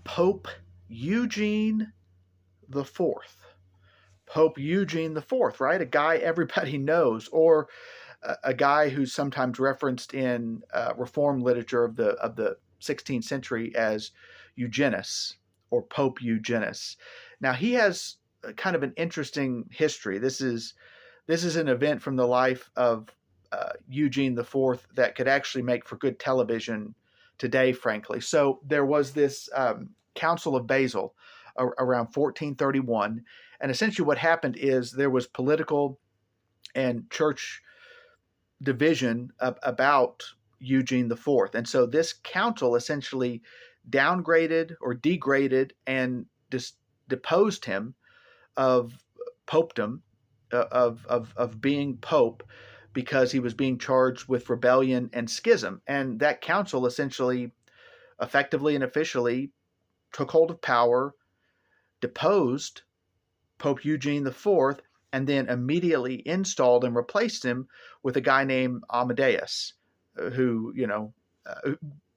Pope Eugene the Fourth. Pope Eugene the Fourth, right? A guy everybody knows, or a guy who's sometimes referenced in Reformed literature of the 16th century as Eugenius or Pope Eugenius. Now he has kind of an interesting history. This is an event from the life of Eugene the Fourth that could actually make for good television today, frankly. So there was this Council of Basel around 1431, and essentially what happened is there was political and church division about Eugene the Fourth, and so this council essentially downgraded or degraded and deposed him of popedom, of being pope, because he was being charged with rebellion and schism. And that council essentially, effectively and officially, took hold of power, deposed Pope Eugene IV, and then immediately installed and replaced him with a guy named Amadeus, who,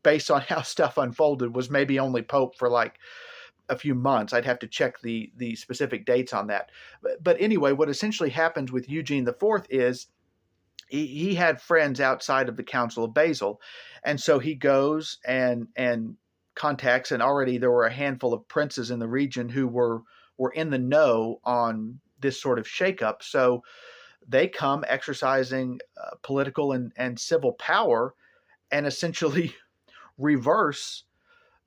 based on how stuff unfolded, was maybe only pope for like a few months. I'd have to check the specific dates on that. But anyway, what essentially happens with Eugene IV is he had friends outside of the Council of Basel. And so he goes and contacts, and already there were a handful of princes in the region who were in the know on this sort of shakeup. So they come exercising political and civil power and essentially reverse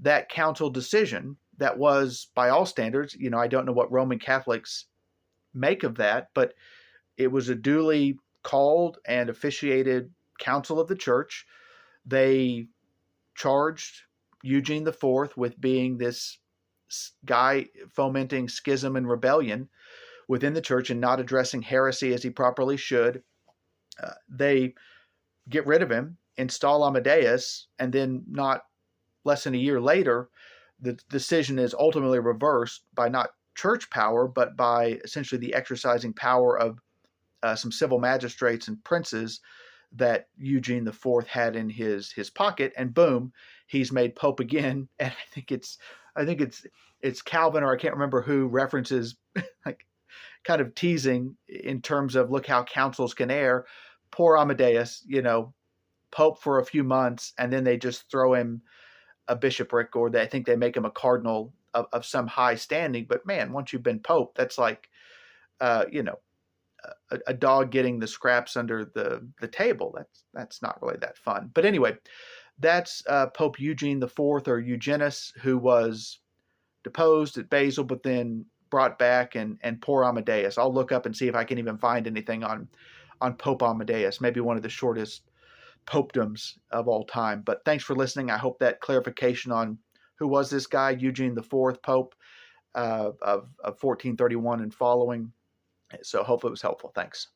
that council decision that was, by all standards, I don't know what Roman Catholics make of that, but it was a duly called and officiated council of the church. They charged Eugene IV with being this guy fomenting schism and rebellion within the church and not addressing heresy as he properly should. They get rid of him, install Amadeus, and then not less than a year later, the decision is ultimately reversed by not church power, but by essentially the exercising power of some civil magistrates and princes that Eugene IV had in his pocket, and boom, he's made pope again. And I think it's Calvin, or I can't remember who, references like kind of teasing in terms of, look how councils can err. Poor Amadeus, pope for a few months, and then they just throw him a bishopric, or I think they make him a cardinal of some high standing. But man, once you've been pope, that's like, a dog getting the scraps under the table. That's not really that fun. But anyway, that's Pope Eugene IV, or Eugenius, who was deposed at Basel, but then brought back, and poor Amadeus. I'll look up and see if I can even find anything on Pope Amadeus, maybe one of the shortest popedoms of all time. But thanks for listening. I hope that clarification on who was this guy, Eugene IV, Pope of 1431 and following. So hopefully it was helpful. Thanks.